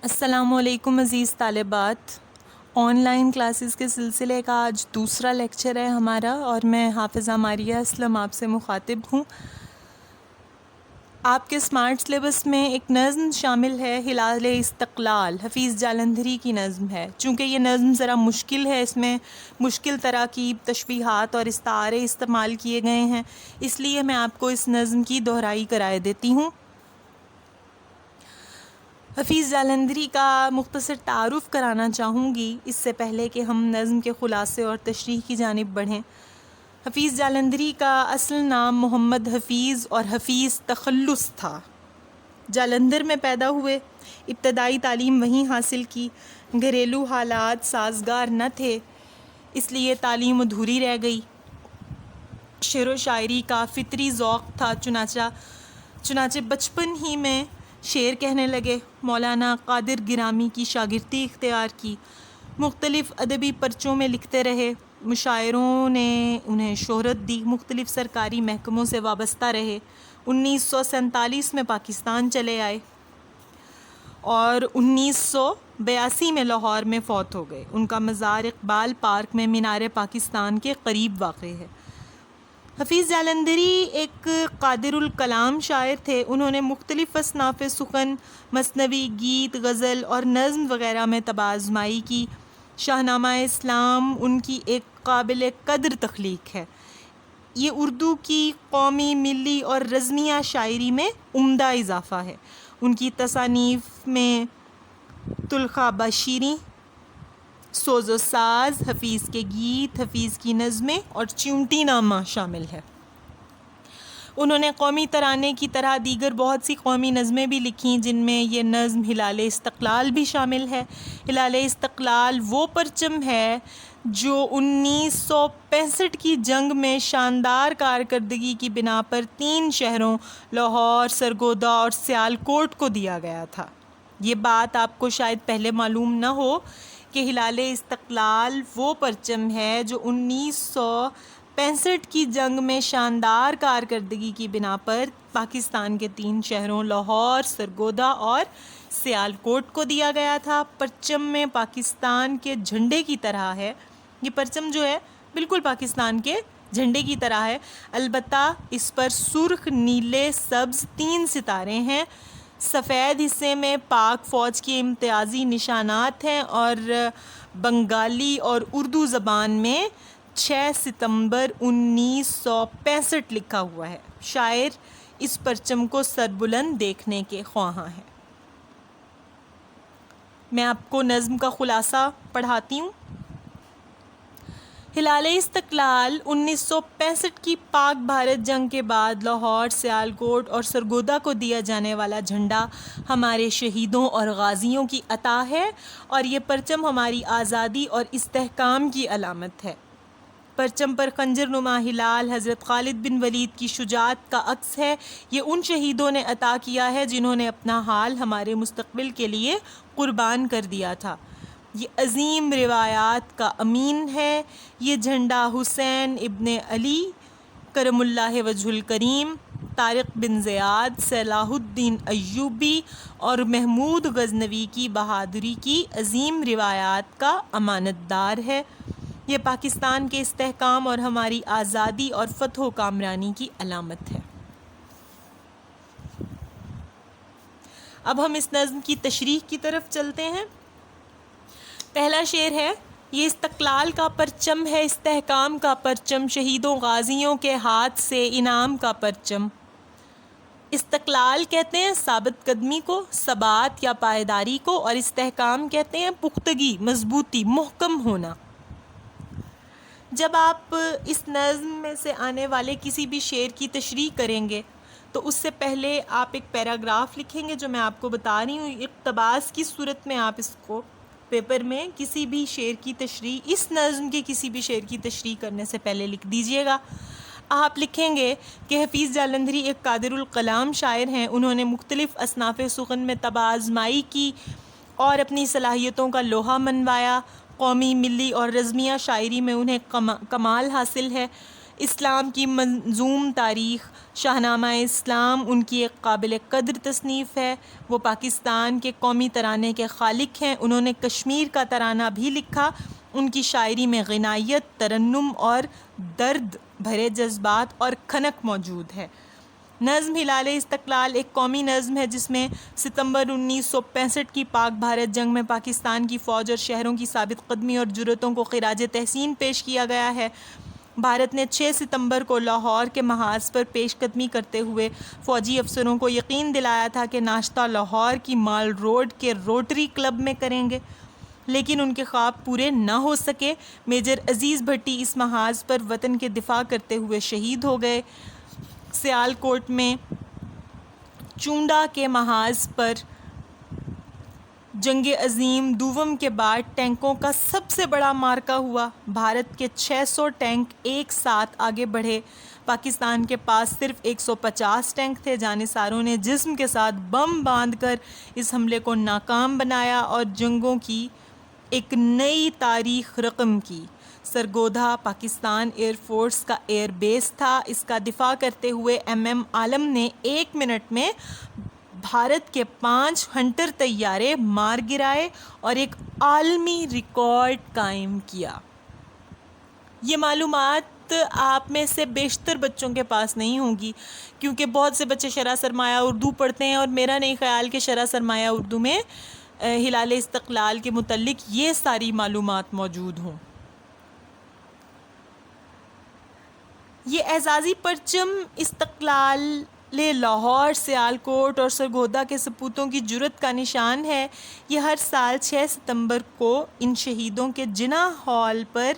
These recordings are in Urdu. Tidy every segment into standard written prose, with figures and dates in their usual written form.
السلام علیکم عزیز طالبات، آن لائن کلاسز کے سلسلے کا آج دوسرا لیکچر ہے ہمارا، اور میں حافظہ ماریہ اسلم آپ سے مخاطب ہوں۔ آپ کے اسمارٹ سلیبس میں ایک نظم شامل ہے، ہلال استقلال، حفیظ جالندھری کی نظم ہے۔ چونکہ یہ نظم ذرا مشکل ہے، اس میں مشکل تراکیب، تشبیہات اور استعارے استعمال کیے گئے ہیں، اس لیے میں آپ کو اس نظم کی دہرائی کرائے دیتی ہوں۔ حفیظ جالندھری کا مختصر تعارف کرانا چاہوں گی اس سے پہلے کہ ہم نظم کے خلاصے اور تشریح کی جانب بڑھیں۔ حفیظ جالندھری کا اصل نام محمد حفیظ اور حفیظ تخلص تھا۔ جالندھر میں پیدا ہوئے، ابتدائی تعلیم وہیں حاصل کی۔ گھریلو حالات سازگار نہ تھے، اس لیے تعلیم ادھوری رہ گئی۔ شعر و شاعری کا فطری ذوق تھا، چنانچہ بچپن ہی میں شعر کہنے لگے۔ مولانا قادر گرامی کی شاگردی اختیار کی، مختلف ادبی پرچوں میں لکھتے رہے، مشاعروں نے انہیں شہرت دی، مختلف سرکاری محکموں سے وابستہ رہے۔ 1947 میں پاکستان چلے آئے اور 1982 میں لاہور میں فوت ہو گئے۔ ان کا مزار اقبال پارک میں مینار پاکستان کے قریب واقع ہے۔ حفیظ جالندھری ایک قادر الکلام شاعر تھے۔ انہوں نے مختلف اصناف سخن، مثنوی، گیت، غزل اور نظم وغیرہ میں طبع آزمائی کی۔ شاہنامہ اسلام ان کی ایک قابل قدر تخلیق ہے۔ یہ اردو کی قومی، ملی اور رزمیہ شاعری میں عمدہ اضافہ ہے۔ ان کی تصانیف میں طلخابہ شیریں، سوز و ساز، حفیظ کے گیت، حفیظ کی نظمیں اور چیونٹی نامہ شامل ہے۔ انہوں نے قومی ترانے کی طرح دیگر بہت سی قومی نظمیں بھی لکھیں، جن میں یہ نظم ہلال استقلال بھی شامل ہے۔ ہلال استقلال وہ پرچم ہے جو 1965 کی جنگ میں شاندار کارکردگی کی بنا پر 3 شہروں لاہور، سرگودا اور سیالکوٹ کو دیا گیا تھا۔ یہ بات آپ کو شاید پہلے معلوم نہ ہو کہ ہلال استقلال وہ پرچم ہے جو 1965 کی جنگ میں شاندار کارکردگی کی بنا پر پاکستان کے 3 شہروں لاہور، سرگودا اور سیالکوٹ کو دیا گیا تھا۔ پرچم میں پاکستان کے جھنڈے کی طرح ہے، یہ پرچم جو ہے بالکل پاکستان کے جھنڈے کی طرح ہے، البتہ اس پر سرخ، نیلے، سبز 3 ستارے ہیں۔ سفید حصے میں پاک فوج کے امتیازی نشانات ہیں اور بنگالی اور اردو زبان میں 6 ستمبر 1965 لکھا ہوا ہے۔ شاعر اس پرچم کو سربلند دیکھنے کے خواہاں ہیں۔ میں آپ کو نظم کا خلاصہ پڑھاتی ہوں۔ ہلال استقلال 1965 کی پاک بھارت جنگ کے بعد لاہور، سیالکوٹ اور سرگودا کو دیا جانے والا جھنڈا ہمارے شہیدوں اور غازیوں کی عطا ہے، اور یہ پرچم ہماری آزادی اور استحکام کی علامت ہے۔ پرچم پر خنجر نما ہلال حضرت خالد بن ولید کی شجاعت کا عکس ہے۔ یہ ان شہیدوں نے عطا کیا ہے جنہوں نے اپنا حال ہمارے مستقبل کے لیے قربان کر دیا تھا۔ یہ عظیم روایات کا امین ہے۔ یہ جھنڈا حسین ابن علی کرم اللہ وجہ الکریم، طارق بن زیاد، صلاح الدین ایوبی اور محمود غزنوی کی بہادری کی عظیم روایات کا امانت دار ہے۔ یہ پاکستان کے استحکام اور ہماری آزادی اور فتح و کامرانی کی علامت ہے۔ اب ہم اس نظم کی تشریح کی طرف چلتے ہیں۔ پہلا شعر ہے: یہ استقلال کا پرچم ہے، استحکام کا پرچم، شہیدوں غازیوں کے ہاتھ سے انعام کا پرچم۔ استقلال کہتے ہیں ثابت قدمی کو، ثبات یا پائیداری کو، اور استحکام کہتے ہیں پختگی، مضبوطی، محکم ہونا۔ جب آپ اس نظم میں سے آنے والے کسی بھی شعر کی تشریح کریں گے تو اس سے پہلے آپ ایک پیراگراف لکھیں گے جو میں آپ کو بتا رہی ہوں۔ اقتباس کی صورت میں آپ اس کو پیپر میں کسی بھی شعر کی تشریح، اس نظم کے کسی بھی شعر کی تشریح کرنے سے پہلے لکھ دیجئے گا۔ آپ لکھیں گے کہ حفیظ جالندھری ایک قادر الکلام شاعر ہیں۔ انہوں نے مختلف اصناف سخن میں طبع آزمائی کی اور اپنی صلاحیتوں کا لوہا منوایا۔ قومی، ملی اور رزمیہ شاعری میں انہیں کمال حاصل ہے۔ اسلام کی منظوم تاریخ شاہنامہ اسلام ان کی ایک قابل قدر تصنیف ہے۔ وہ پاکستان کے قومی ترانے کے خالق ہیں۔ انہوں نے کشمیر کا ترانہ بھی لکھا۔ ان کی شاعری میں غنائیت، ترنم اور درد بھرے جذبات اور کھنک موجود ہے۔ نظم ہلال استقلال ایک قومی نظم ہے جس میں ستمبر 1965 کی پاک بھارت جنگ میں پاکستان کی فوج اور شہروں کی ثابت قدمی اور جرأتوں کو خراج تحسین پیش کیا گیا ہے۔ بھارت نے 6 ستمبر کو لاہور کے محاذ پر پیش قدمی کرتے ہوئے فوجی افسروں کو یقین دلایا تھا کہ ناشتہ لاہور کی مال روڈ کے روٹری کلب میں کریں گے، لیکن ان کے خواب پورے نہ ہو سکے۔ میجر عزیز بھٹی اس محاذ پر وطن کے دفاع کرتے ہوئے شہید ہو گئے۔ سیالکوٹ میں چونڈا کے محاذ پر جنگ عظیم دوم کے بعد ٹینکوں کا سب سے بڑا معرکہ ہوا۔ بھارت کے 600 ٹینک ایک ساتھ آگے بڑھے۔ پاکستان کے پاس صرف 150 ٹینک تھے۔ جانصاروں نے جسم کے ساتھ بم باندھ کر اس حملے کو ناکام بنایا اور جنگوں کی ایک نئی تاریخ رقم کی۔ سرگودھا پاکستان ایئر فورس کا ایئر بیس تھا۔ اس کا دفاع کرتے ہوئے MM عالم نے 1 منٹ میں بھارت کے 5 ہنٹر طیارے مار گرائے اور ایک عالمی ریکارڈ قائم کیا۔ یہ معلومات آپ میں سے بیشتر بچوں کے پاس نہیں ہوں گی، کیونکہ بہت سے بچے شرح سرمایہ اردو پڑھتے ہیں، اور میرا نہیں خیال کہ شرح سرمایہ اردو میں ہلال استقلال کے متعلق یہ ساری معلومات موجود ہوں۔ یہ اعزازی پرچم استقلال لاہور، سیالکوٹ اور سرگودھا کے سپوتوں کی جرأت کا نشان ہے۔ یہ ہر سال 6 ستمبر کو ان شہیدوں کے جناح ہال پر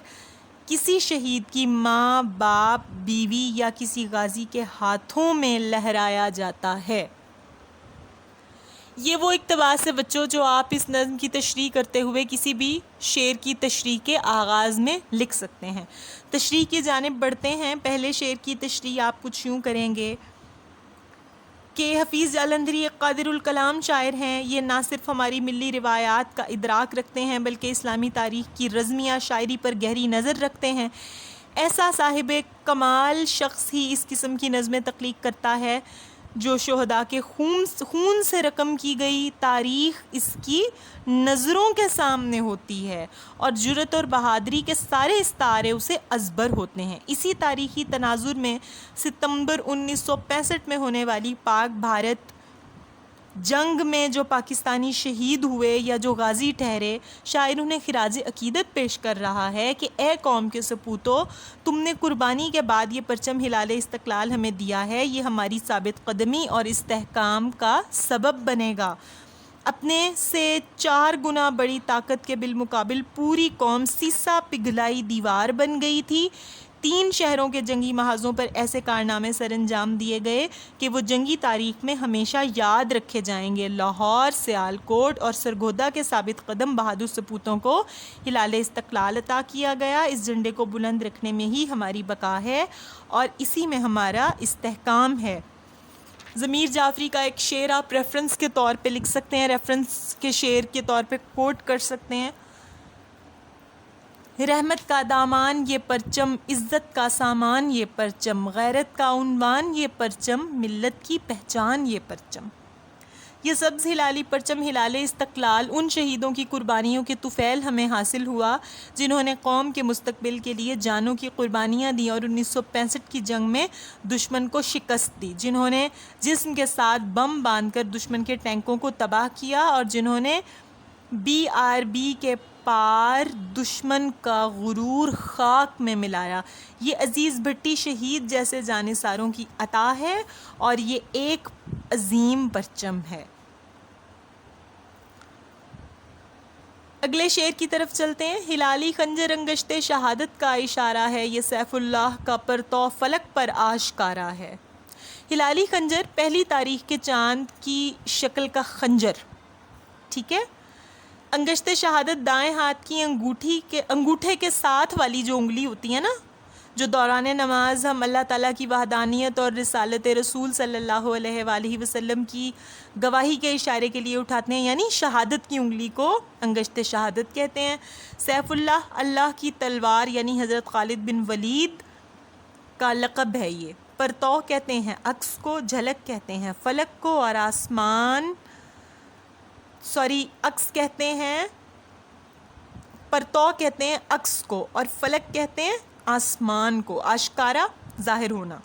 کسی شہید کی ماں، باپ، بیوی یا کسی غازی کے ہاتھوں میں لہرایا جاتا ہے۔ یہ وہ اقتباس ہے بچوں جو آپ اس نظم کی تشریح کرتے ہوئے کسی بھی شعر کی تشریح کے آغاز میں لکھ سکتے ہیں۔ تشریح کی جانب بڑھتے ہیں۔ پہلے شعر کی تشریح آپ کچھ یوں کریں گے کہ حفیظ جالندھری ایک قادر الکلام شاعر ہیں۔ یہ نہ صرف ہماری ملی روایات کا ادراک رکھتے ہیں بلکہ اسلامی تاریخ کی رزمیہ شاعری پر گہری نظر رکھتے ہیں۔ ایسا صاحب کمال شخص ہی اس قسم کی نظمیں تخلیق کرتا ہے جو شہداء کے خون سے رقم کی گئی تاریخ اس کی نظروں کے سامنے ہوتی ہے اور جرأت اور بہادری کے سارے استعارے اسے ازبر ہوتے ہیں۔ اسی تاریخی تناظر میں ستمبر 1965 میں ہونے والی پاک بھارت جنگ میں جو پاکستانی شہید ہوئے یا جو غازی ٹھہرے، شاعر انہیں خراج عقیدت پیش کر رہا ہے کہ اے قوم کے سپوتو، تم نے قربانی کے بعد یہ پرچم ہلال استقلال ہمیں دیا ہے۔ یہ ہماری ثابت قدمی اور استحکام کا سبب بنے گا۔ اپنے سے 4 گنا بڑی طاقت کے بالمقابل پوری قوم سیسا پگھلائی دیوار بن گئی تھی۔ 3 شہروں کے جنگی محاذوں پر ایسے کارنامے سر انجام دیے گئے کہ وہ جنگی تاریخ میں ہمیشہ یاد رکھے جائیں گے۔ لاہور، سیالکوٹ اور سرگودھا کے ثابت قدم بہادر سپوتوں کو ہلال استقلال عطا کیا گیا۔ اس جھنڈے کو بلند رکھنے میں ہی ہماری بقا ہے اور اسی میں ہمارا استحکام ہے۔ ضمیر جعفری کا ایک شعر آپ ریفرنس کے طور پہ لکھ سکتے ہیں، ریفرنس کے شعر کے طور پہ کوٹ کر سکتے ہیں۔ رحمت کا دامان یہ پرچم، عزت کا سامان یہ پرچم، غیرت کا عنوان یہ پرچم، ملت کی پہچان یہ پرچم۔ یہ سبز ہلالی پرچم ہلال استقلال ان شہیدوں کی قربانیوں کے طفیل ہمیں حاصل ہوا جنہوں نے قوم کے مستقبل کے لیے جانوں کی قربانیاں دیں اور 1965 کی جنگ میں دشمن کو شکست دی، جنہوں نے جسم کے ساتھ بم باندھ کر دشمن کے ٹینکوں کو تباہ کیا اور جنہوں نے BRB کے پار دشمن کا غرور خاک میں ملایا۔ یہ عزیز بھٹی شہید جیسے جانثاروں کی عطا ہے اور یہ ایک عظیم پرچم ہے۔ اگلے شعر کی طرف چلتے ہیں۔ ہلالی خنجر انگشت شہادت کا اشارہ ہے، یہ سیف اللہ کا پرتو فلک پر آشکارا ہے۔ ہلالی خنجر پہلی تاریخ کے چاند کی شکل کا خنجر، ٹھیک ہے۔ انگشت شہادت دائیں ہاتھ کی انگوٹھے کے ساتھ والی جو انگلی ہوتی ہے نا، جو دوران نماز ہم اللہ تعالیٰ کی وحدانیت اور رسالت رسول صلی اللہ علیہ وآلہ وسلم کی گواہی کے اشارے کے لیے اٹھاتے ہیں، یعنی شہادت کی انگلی کو انگشت شہادت کہتے ہیں۔ سیف اللہ، اللہ کی تلوار، یعنی حضرت خالد بن ولید کا لقب ہے یہ. پرتو کہتے ہیں عکس کو، جھلک کہتے ہیں فلک کو، اور عکس کہتے ہیں، پرتو کہتے ہیں عکس کو، اور فلک کہتے ہیں آسمان کو، آشکارا ظاہر ہونا.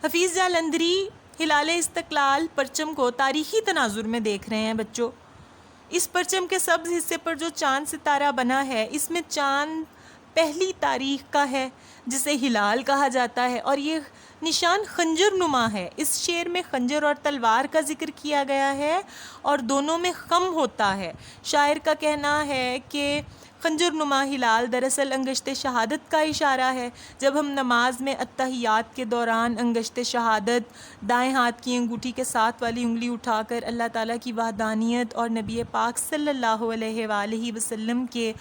حفیظ جالندھری ہلال استقلال پرچم کو تاریخی تناظر میں دیکھ رہے ہیں بچوں. اس پرچم کے سبز حصے پر جو چاند ستارہ بنا ہے، اس میں چاند پہلی تاریخ کا ہے جسے ہلال کہا جاتا ہے، اور یہ نشان خنجر نما ہے. اس شعر میں خنجر اور تلوار کا ذکر کیا گیا ہے اور دونوں میں خم ہوتا ہے. شاعر کا کہنا ہے کہ خنجر نما ہلال دراصل انگشت شہادت کا اشارہ ہے. جب ہم نماز میں اتحیات کے دوران انگشت شہادت دائیں ہاتھ کی انگوٹھی کے ساتھ والی انگلی اٹھا کر اللہ تعالیٰ کی وحدانیت اور نبی پاک صلی اللہ علیہ وآلہ وسلم کے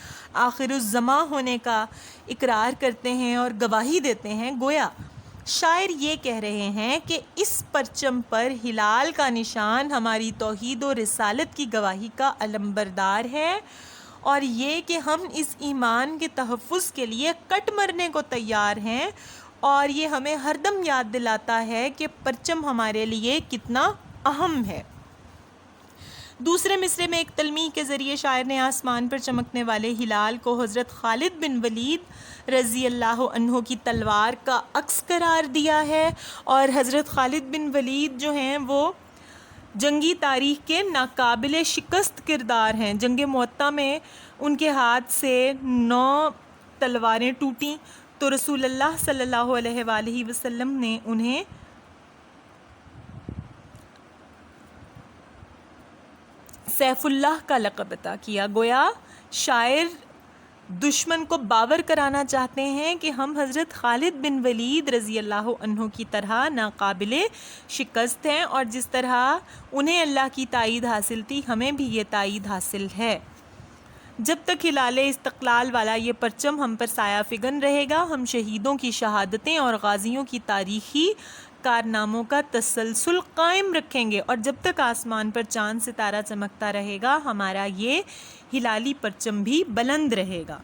آخر الزماں ہونے کا اقرار کرتے ہیں اور گواہی دیتے ہیں، گویا شاعر یہ کہہ رہے ہیں کہ اس پرچم پر ہلال کا نشان ہماری توحید و رسالت کی گواہی کا علمبردار ہے، اور یہ کہ ہم اس ایمان کے تحفظ کے لیے کٹ مرنے کو تیار ہیں، اور یہ ہمیں ہر دم یاد دلاتا ہے کہ پرچم ہمارے لیے کتنا اہم ہے. دوسرے مصرے میں ایک تلمیح کے ذریعے شاعر نے آسمان پر چمکنے والے ہلال کو حضرت خالد بن ولید رضی اللہ عنہ کی تلوار کا عکس قرار دیا ہے، اور حضرت خالد بن ولید جو ہیں وہ جنگی تاریخ کے ناقابل شکست کردار ہیں. جنگ معطا میں ان کے ہاتھ سے 9 تلواریں ٹوٹیں تو رسول اللہ صلی اللہ علیہ وآلہ وسلم نے انہیں سیف اللہ کا لقب عطا کیا. گویا شاعر دشمن کو باور کرانا چاہتے ہیں کہ ہم حضرت خالد بن ولید رضی اللہ عنہ کی طرح ناقابل شکست ہیں، اور جس طرح انہیں اللہ کی تائید حاصل تھی ہمیں بھی یہ تائید حاصل ہے. جب تک ہلال استقلال والا یہ پرچم ہم پر سایہ فگن رہے گا، ہم شہیدوں کی شہادتیں اور غازیوں کی تاریخی کارناموں کا تسلسل قائم رکھیں گے، اور جب تک آسمان پر چاند ستارہ چمکتا رہے گا ہمارا یہ ہلالی پرچم بھی بلند رہے گا.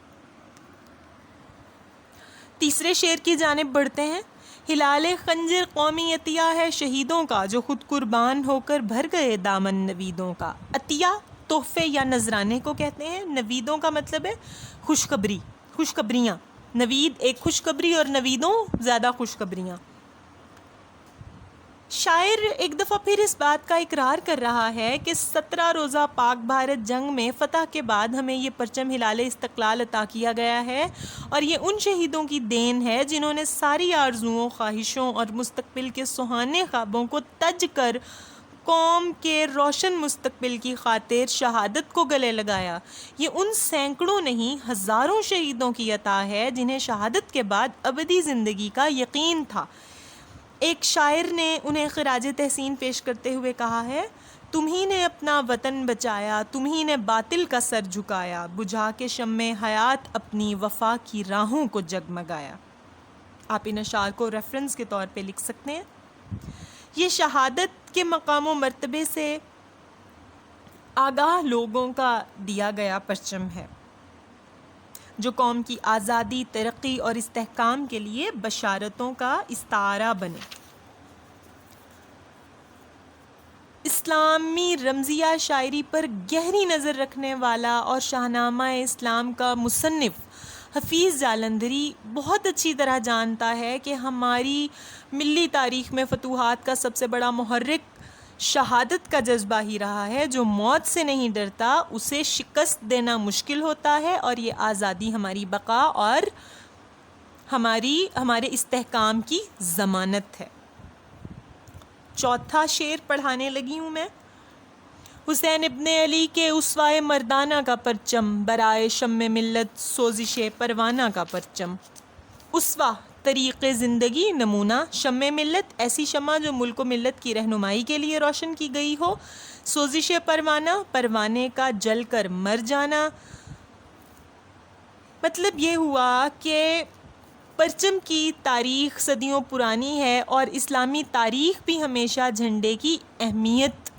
تیسرے شعر کی جانب بڑھتے ہیں. ہلال خنجر قومی عطیہ ہے شہیدوں کا، جو خود قربان ہو کر بھر گئے دامن نویدوں کا. عطیہ تحفے یا نذرانے کو کہتے ہیں. نویدوں کا مطلب ہے خوشخبری، خوشخبریاں. نوید ایک خوشخبری اور نویدوں زیادہ خوشخبریاں. شاعر ایک دفعہ پھر اس بات کا اقرار کر رہا ہے کہ 17 روزہ پاک بھارت جنگ میں فتح کے بعد ہمیں یہ پرچم ہلال استقلال عطا کیا گیا ہے، اور یہ ان شہیدوں کی دین ہے جنہوں نے ساری آرزوؤں، خواہشوں اور مستقبل کے سہانے خوابوں کو تج کر قوم کے روشن مستقبل کی خاطر شہادت کو گلے لگایا. یہ ان سینکڑوں نہیں ہزاروں شہیدوں کی عطا ہے جنہیں شہادت کے بعد ابدی زندگی کا یقین تھا. ایک شاعر نے انہیں خراج تحسین پیش کرتے ہوئے کہا ہے: تم ہی نے اپنا وطن بچایا، تم ہی نے باطل کا سر جھکایا، بجھا کے شمع حیات اپنی وفا کی راہوں کو جگمگایا. آپ ان اشعار کو ریفرنس کے طور پہ لکھ سکتے ہیں. یہ شہادت کے مقام و مرتبے سے آگاہ لوگوں کا دیا گیا پرچم ہے جو قوم کی آزادی، ترقی اور استحکام کے لیے بشارتوں کا استعارہ بنے. اسلامی رمزیہ شاعری پر گہری نظر رکھنے والا اور شاہنامہ اسلام کا مصنف حفیظ جالندھری بہت اچھی طرح جانتا ہے کہ ہماری ملی تاریخ میں فتوحات کا سب سے بڑا محرک شہادت کا جذبہ ہی رہا ہے. جو موت سے نہیں ڈرتا اسے شکست دینا مشکل ہوتا ہے، اور یہ آزادی ہماری بقا اور ہمارے استحکام کی ضمانت ہے. چوتھا شعر پڑھانے لگی ہوں میں. حسین ابن علی کے اسوائے مردانہ کا پرچم، برائے شمع ملت سوزش پروانہ کا پرچم. اسوا طریق زندگی، نمونہ. شمع ملت ایسی شمع جو ملک و ملت کی رہنمائی کے لیے روشن کی گئی ہو. سوزش پروانہ، پروانے کا جل کر مر جانا. مطلب یہ ہوا کہ پرچم کی تاریخ صدیوں پرانی ہے، اور اسلامی تاریخ بھی ہمیشہ جھنڈے کی اہمیت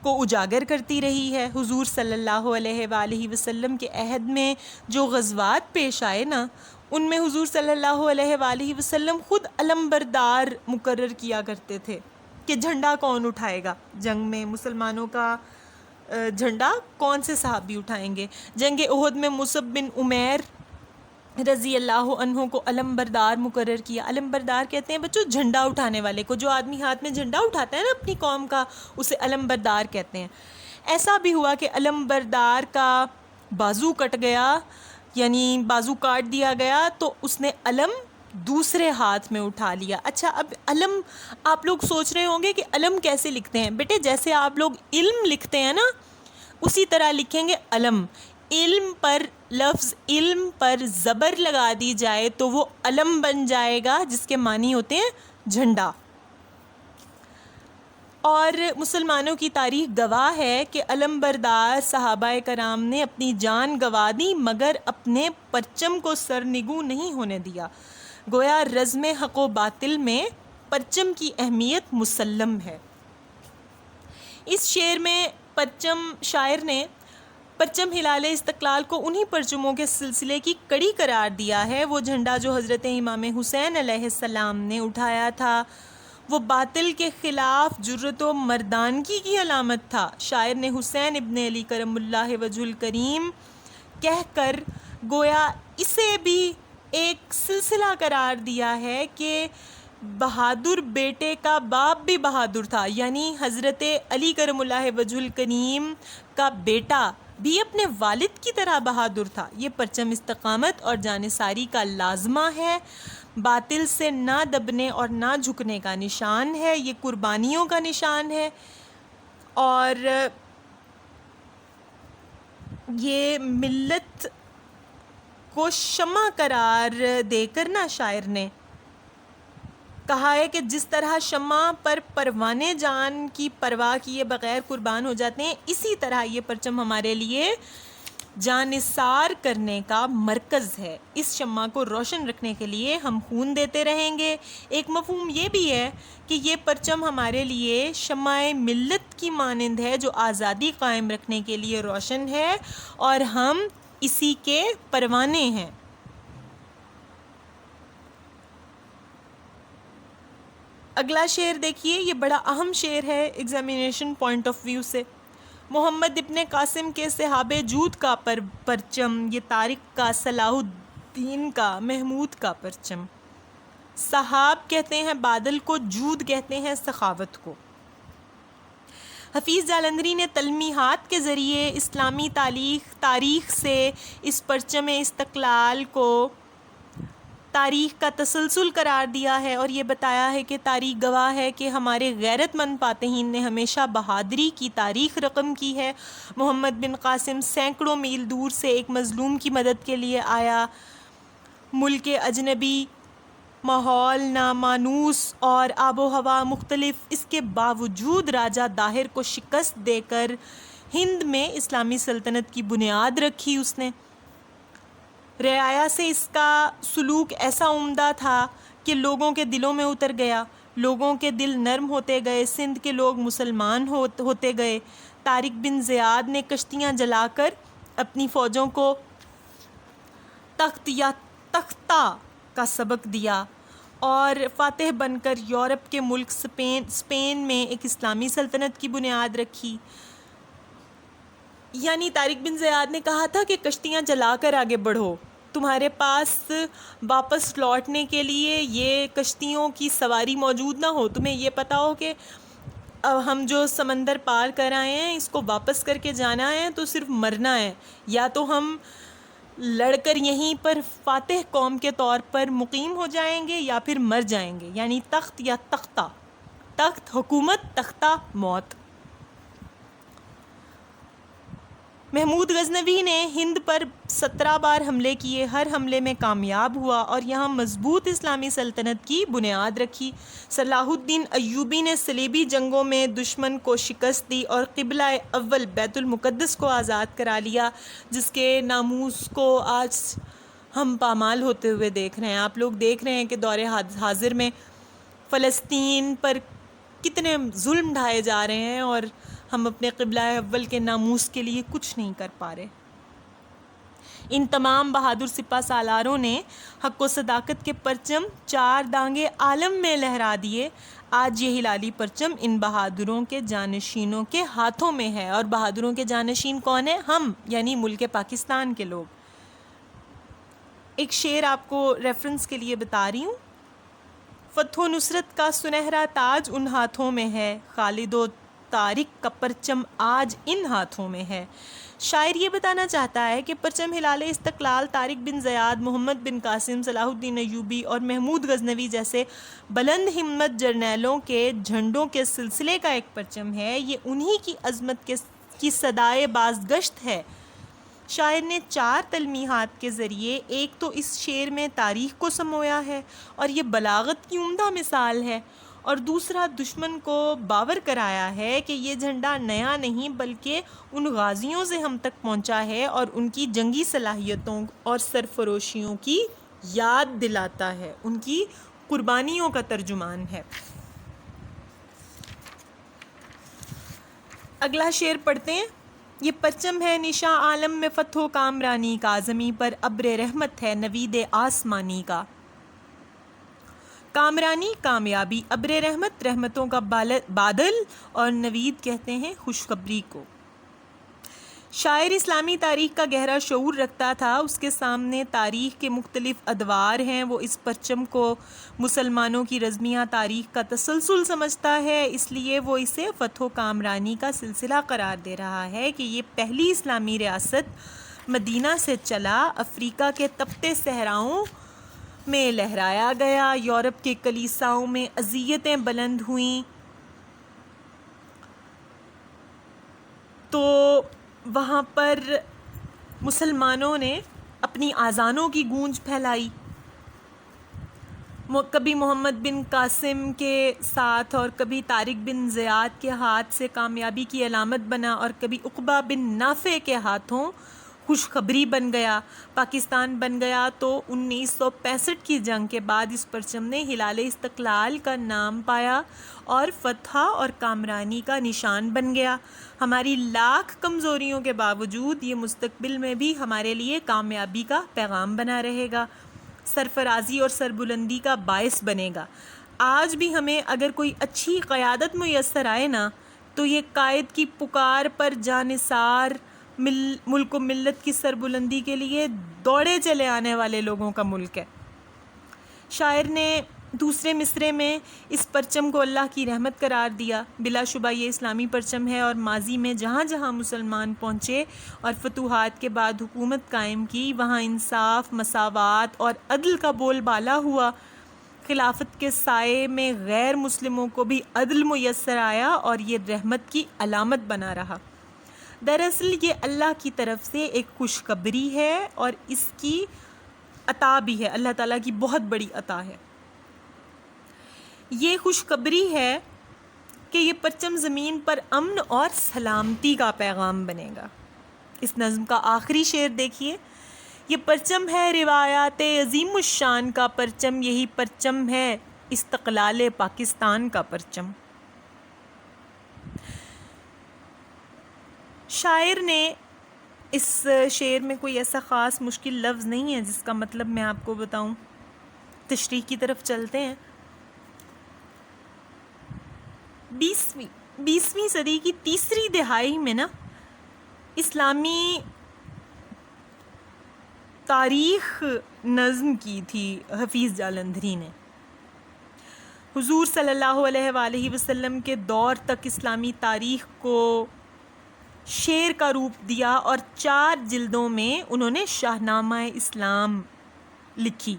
کو اجاگر کرتی رہی ہے۔ حضور صلی اللہ علیہ وآلہ وسلم کے عہد میں جو غزوات پیش آئے نا، ان میں حضور صلی اللہ علیہ وآلہ وسلم خود علم بردار مقرر کیا کرتے تھے کہ جھنڈا کون اٹھائے گا جنگ میں، مسلمانوں کا جھنڈا کون سے صحابی اٹھائیں گے۔ جنگ احد میں مصعب بن عمیر رضی اللہ عنہ کو علم بردار مقرر کیا۔ علم بردار کہتے ہیں بچوں جھنڈا اٹھانے والے کو، جو آدمی ہاتھ میں جھنڈا اٹھاتا ہے نا اپنی قوم کا، اسے علم بردار کہتے ہیں۔ ایسا بھی ہوا کہ علم بردار کا بازو کٹ گیا، یعنی بازو کاٹ دیا گیا، تو اس نے علم دوسرے ہاتھ میں اٹھا لیا۔ اچھا، اب علم آپ لوگ سوچ رہے ہوں گے کہ علم کیسے لکھتے ہیں؟ بیٹے جیسے آپ لوگ علم لکھتے ہیں نا، اسی طرح لکھیں گے علم۔ علم پر، لفظ علم پر زبر لگا دی جائے تو وہ علم بن جائے گا، جس کے معنی ہوتے ہیں جھنڈا۔ اور مسلمانوں کی تاریخ گواہ ہے کہ علم بردار صحابہ کرام نے اپنی جان گنوا دی مگر اپنے پرچم کو سرنگوں نہیں ہونے دیا۔ گویا رزم حق و باطل میں پرچم کی اہمیت مسلم ہے۔ اس شعر میں شاعر نے پرچم ہلال استقلال کو انہی پرچموں کے سلسلے کی کڑی قرار دیا ہے۔ وہ جھنڈا جو حضرت امام حسین علیہ السلام نے اٹھایا تھا، وہ باطل کے خلاف جرأت و مردانگی کی علامت تھا۔ شاعر نے حسین ابن علی کرم اللہ وجہ الکریم کہہ کر گویا اسے بھی ایک سلسلہ قرار دیا ہے کہ بہادر بیٹے کا باپ بھی بہادر تھا، یعنی حضرت علی کرم اللہ وجہ الکریم کا بیٹا بھی اپنے والد کی طرح بہادر تھا۔ یہ پرچم استقامت اور جانثاری کا لازمہ ہے، باطل سے نہ دبنے اور نہ جھکنے کا نشان ہے، یہ قربانیوں کا نشان ہے۔ اور یہ ملت کو شمع قرار دے کر نا شاعر نے کہا ہے کہ جس طرح شمع پر پروانے جان کی پرواہ کیے بغیر قربان ہو جاتے ہیں، اسی طرح یہ پرچم ہمارے لیے جان نثار کرنے کا مرکز ہے۔ اس شمع کو روشن رکھنے کے لیے ہم خون دیتے رہیں گے۔ ایک مفہوم یہ بھی ہے کہ یہ پرچم ہمارے لیے شمع ملت کی مانند ہے جو آزادی قائم رکھنے کے لیے روشن ہے، اور ہم اسی کے پروانے ہیں۔ اگلا شعر دیکھیے، یہ بڑا اہم شعر ہے ایگزامینیشن پوائنٹ آف ویو سے۔ محمد ابن قاسم کے صحاب جود کا پرچم، یہ طارق کا، صلاح الدین کا، محمود کا پرچم۔ صحاب کہتے ہیں بادل کو، جود کہتے ہیں سخاوت کو۔ حفیظ جالندھری نے تلمیحات کے ذریعے اسلامی تاریخ سے اس پرچم استقلال کو تاریخ کا تسلسل قرار دیا ہے، اور یہ بتایا ہے کہ تاریخ گواہ ہے کہ ہمارے غیرت مند فاتحین نے ہمیشہ بہادری کی تاریخ رقم کی ہے۔ محمد بن قاسم سینکڑوں میل دور سے ایک مظلوم کی مدد کے لیے آیا۔ ملک اجنبی، ماحول نامانوس اور آب و ہوا مختلف، اس کے باوجود راجہ داہر کو شکست دے کر ہند میں اسلامی سلطنت کی بنیاد رکھی اس نے۔ رعایا سے اس کا سلوک ایسا عمدہ تھا کہ لوگوں کے دلوں میں اتر گیا، لوگوں کے دل نرم ہوتے گئے، سندھ کے لوگ مسلمان ہوتے گئے۔ طارق بن زیاد نے کشتیاں جلا کر اپنی فوجوں کو تخت یا تختہ کا سبق دیا اور فاتح بن کر یورپ کے ملک اسپین میں ایک اسلامی سلطنت کی بنیاد رکھی۔ یعنی طارق بن زیاد نے کہا تھا کہ کشتیاں جلا کر آگے بڑھو، تمہارے پاس واپس لوٹنے کے لیے یہ کشتیوں کی سواری موجود نہ ہو، تمہیں یہ پتہ ہو کہ ہم جو سمندر پار کر آئے ہیں اس کو واپس کر کے جانا ہے تو صرف مرنا ہے، یا تو ہم لڑ کر یہیں پر فاتح قوم کے طور پر مقیم ہو جائیں گے یا پھر مر جائیں گے۔ یعنی تخت یا تختہ، تخت حکومت، تختہ موت۔ محمود غزنوی نے ہند پر 17 بار حملے کیے، ہر حملے میں کامیاب ہوا اور یہاں مضبوط اسلامی سلطنت کی بنیاد رکھی۔ صلاح الدین ایوبی نے صلیبی جنگوں میں دشمن کو شکست دی اور قبلہ اول بیت المقدس کو آزاد کرا لیا، جس کے ناموس کو آج ہم پامال ہوتے ہوئے دیکھ رہے ہیں۔ آپ لوگ دیکھ رہے ہیں کہ دور حاضر میں فلسطین پر کتنے ظلم ڈھائے جا رہے ہیں اور ہم اپنے قبلہ اول کے ناموس کے لیے کچھ نہیں کر پا رہے۔ ان تمام بہادر سپہ سالاروں نے حق و صداقت کے پرچم چار دانگے عالم میں لہرا دیے۔ آج یہ ہلالی پرچم ان بہادروں کے جانشینوں کے ہاتھوں میں ہے، اور بہادروں کے جانشین کون ہیں؟ ہم، یعنی ملک پاکستان کے لوگ۔ ایک شعر آپ کو ریفرنس کے لیے بتا رہی ہوں۔ فتح و نصرت کا سنہرا تاج ان ہاتھوں میں ہے، خالد و طارق کا پرچم آج ان ہاتھوں میں ہے۔ شاعر یہ بتانا چاہتا ہے کہ پرچم ہلال استقلال طارق بن زیاد، محمد بن قاسم، صلاح الدین ایوبی اور محمود غزنوی جیسے بلند ہمت جرنیلوں کے جھنڈوں کے سلسلے کا ایک پرچم ہے۔ یہ انہی کی عظمت کی صدائے بازگشت ہے۔ شاعر نے چار تلمیحات کے ذریعے ایک تو اس شعر میں تاریخ کو سمویا ہے اور یہ بلاغت کی عمدہ مثال ہے، اور دوسرا دشمن کو باور کرایا ہے کہ یہ جھنڈا نیا نہیں بلکہ ان غازیوں سے ہم تک پہنچا ہے اور ان کی جنگی صلاحیتوں اور سرفروشیوں کی یاد دلاتا ہے، ان کی قربانیوں کا ترجمان ہے۔ اگلا شعر پڑھتے ہیں۔ یہ پرچم ہے نشاں عالم میں فتح و کامرانی کا، زمیں پر ابر رحمت ہے نوید آسمانی کا۔ کامرانی کامیابی، ابر رحمت رحمتوں کا بادل، اور نوید کہتے ہیں خوشخبری کو۔ شاعر اسلامی تاریخ کا گہرا شعور رکھتا تھا، اس کے سامنے تاریخ کے مختلف ادوار ہیں، وہ اس پرچم کو مسلمانوں کی رزمیہ تاریخ کا تسلسل سمجھتا ہے، اس لیے وہ اسے فتح و کامرانی کا سلسلہ قرار دے رہا ہے کہ یہ پہلی اسلامی ریاست مدینہ سے چلا، افریقہ کے تپتے صحراؤں میں لہرایا گیا، یورپ کے کلیساؤں میں اذیتیں بلند ہوئیں تو وہاں پر مسلمانوں نے اپنی آذانوں کی گونج پھیلائی۔ کبھی محمد بن قاسم کے ساتھ اور کبھی طارق بن زیاد کے ہاتھ سے کامیابی کی علامت بنا، اور کبھی عقبہ بن نافع کے ہاتھوں خوشخبری بن گیا، پاکستان بن گیا۔ تو 1965 کی جنگ کے بعد اس پرچم نے ہلال استقلال کا نام پایا اور فتح اور کامرانی کا نشان بن گیا۔ ہماری لاکھ کمزوریوں کے باوجود یہ مستقبل میں بھی ہمارے لیے کامیابی کا پیغام بنا رہے گا، سرفرازی اور سربلندی کا باعث بنے گا۔ آج بھی ہمیں اگر کوئی اچھی قیادت میسر آئے نا تو یہ قائد کی پکار پر جانثار ملک و ملت کی سربلندی کے لیے دوڑے چلے آنے والے لوگوں کا ملک ہے۔ شاعر نے دوسرے مصرعے میں اس پرچم کو اللہ کی رحمت قرار دیا۔ بلا شبہ یہ اسلامی پرچم ہے، اور ماضی میں جہاں جہاں مسلمان پہنچے اور فتوحات کے بعد حکومت قائم کی، وہاں انصاف، مساوات اور عدل کا بول بالا ہوا۔ خلافت کے سائے میں غیر مسلموں کو بھی عدل میسر آیا اور یہ رحمت کی علامت بنا رہا۔ دراصل یہ اللہ کی طرف سے ایک خوشخبری ہے اور اس کی عطا بھی ہے، اللہ تعالیٰ کی بہت بڑی عطا ہے۔ یہ خوشخبری ہے کہ یہ پرچم زمین پر امن اور سلامتی کا پیغام بنے گا۔ اس نظم کا آخری شعر دیکھیے۔ یہ پرچم ہے روایات عظیم الشان کا پرچم، یہی پرچم ہے استقلال پاکستان کا پرچم۔ شاعر نے اس شعر میں کوئی ایسا خاص مشکل لفظ نہیں ہے جس کا مطلب میں آپ کو بتاؤں۔ تشریح کی طرف چلتے ہیں۔ 20ویں صدی کی تیسری دہائی میں نا اسلامی تاریخ نظم کی تھی حفیظ جالندھری نے۔ حضور صلی اللہ علیہ وآلہ وسلم کے دور تک اسلامی تاریخ کو شعر کا روپ دیا اور 4 جلدوں میں انہوں نے شاہنامہ اسلام لکھی۔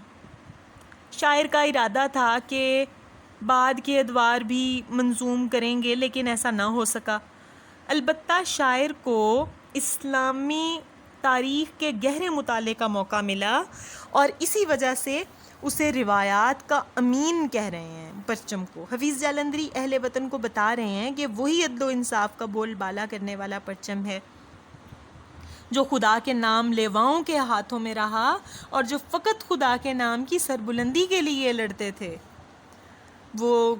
شاعر کا ارادہ تھا کہ بعد کے ادوار بھی منظوم کریں گے، لیکن ایسا نہ ہو سکا۔ البتہ شاعر کو اسلامی تاریخ کے گہرے مطالعے کا موقع ملا اور اسی وجہ سے اسے روایات کا امین کہہ رہے ہیں پرچم کو۔ حفیظ جالندھری اہل وطن کو بتا رہے ہیں کہ وہی عدل و انصاف کا بول بالا کرنے والا پرچم ہے جو خدا کے نام لیواؤں کے ہاتھوں میں رہا اور جو فقط خدا کے نام کی سربلندی کے لیے لڑتے تھے۔ وہ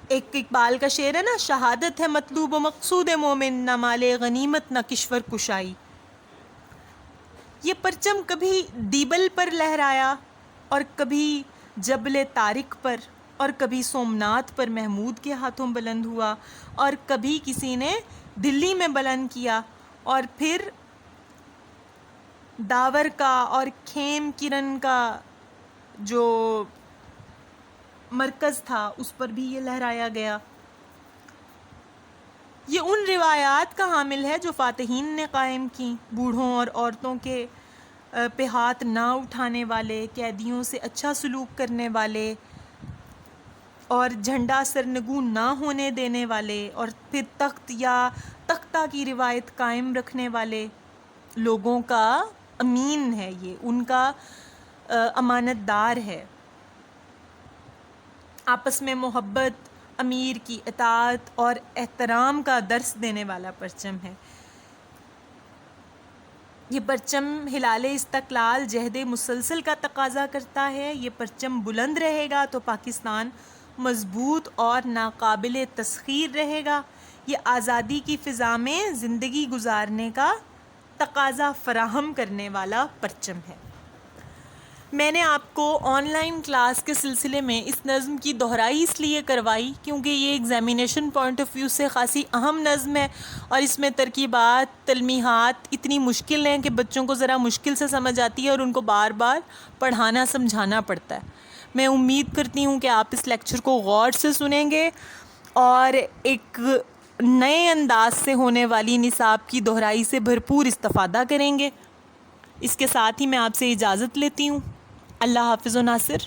ایک اقبال کا شعر ہے نا، شہادت ہے مطلوب و مقصود مومن، نہ مال غنیمت نہ کشور کشائی۔ یہ پرچم کبھی دیبل پر لہرایا اور کبھی جبل طارق پر، اور کبھی سومناتھ پر محمود کے ہاتھوں بلند ہوا، اور کبھی کسی نے دلی میں بلند کیا، اور پھر داور کا اور کھیم کرن کا جو مرکز تھا اس پر بھی یہ لہرایا گیا۔ یہ ان روایات کا حامل ہے جو فاتحین نے قائم کی، بوڑھوں اور عورتوں کے پہ ہاتھ نہ اٹھانے والے، قیدیوں سے اچھا سلوک کرنے والے، اور جھنڈا سرنگوں نہ ہونے دینے والے، اور پھر تخت یا تختہ کی روایت قائم رکھنے والے لوگوں کا امین ہے، یہ ان کا امانت دار ہے، آپس میں محبت، امیر کی اطاعت اور احترام کا درس دینے والا پرچم ہے۔ یہ پرچم ہلال استقلال جہد مسلسل کا تقاضا کرتا ہے۔ یہ پرچم بلند رہے گا تو پاکستان مضبوط اور ناقابل تسخیر رہے گا۔ یہ آزادی کی فضا میں زندگی گزارنے کا تقاضا فراہم کرنے والا پرچم ہے۔ میں نے آپ کو آن لائن کلاس کے سلسلے میں اس نظم کی دہرائی اس لیے کروائی کیونکہ یہ ایگزامینیشن پوائنٹ آف ویو سے خاصی اہم نظم ہے، اور اس میں ترکیبات، تلمیحات اتنی مشکل ہیں کہ بچوں کو ذرا مشکل سے سمجھ آتی ہے اور ان کو بار بار پڑھانا سمجھانا پڑتا ہے۔ میں امید کرتی ہوں کہ آپ اس لیکچر کو غور سے سنیں گے اور ایک نئے انداز سے ہونے والی نصاب کی دہرائی سے بھرپور استفادہ کریں گے۔ اس کے ساتھ ہی میں آپ سے اجازت لیتی ہوں۔ اللہ حافظ و ناصر۔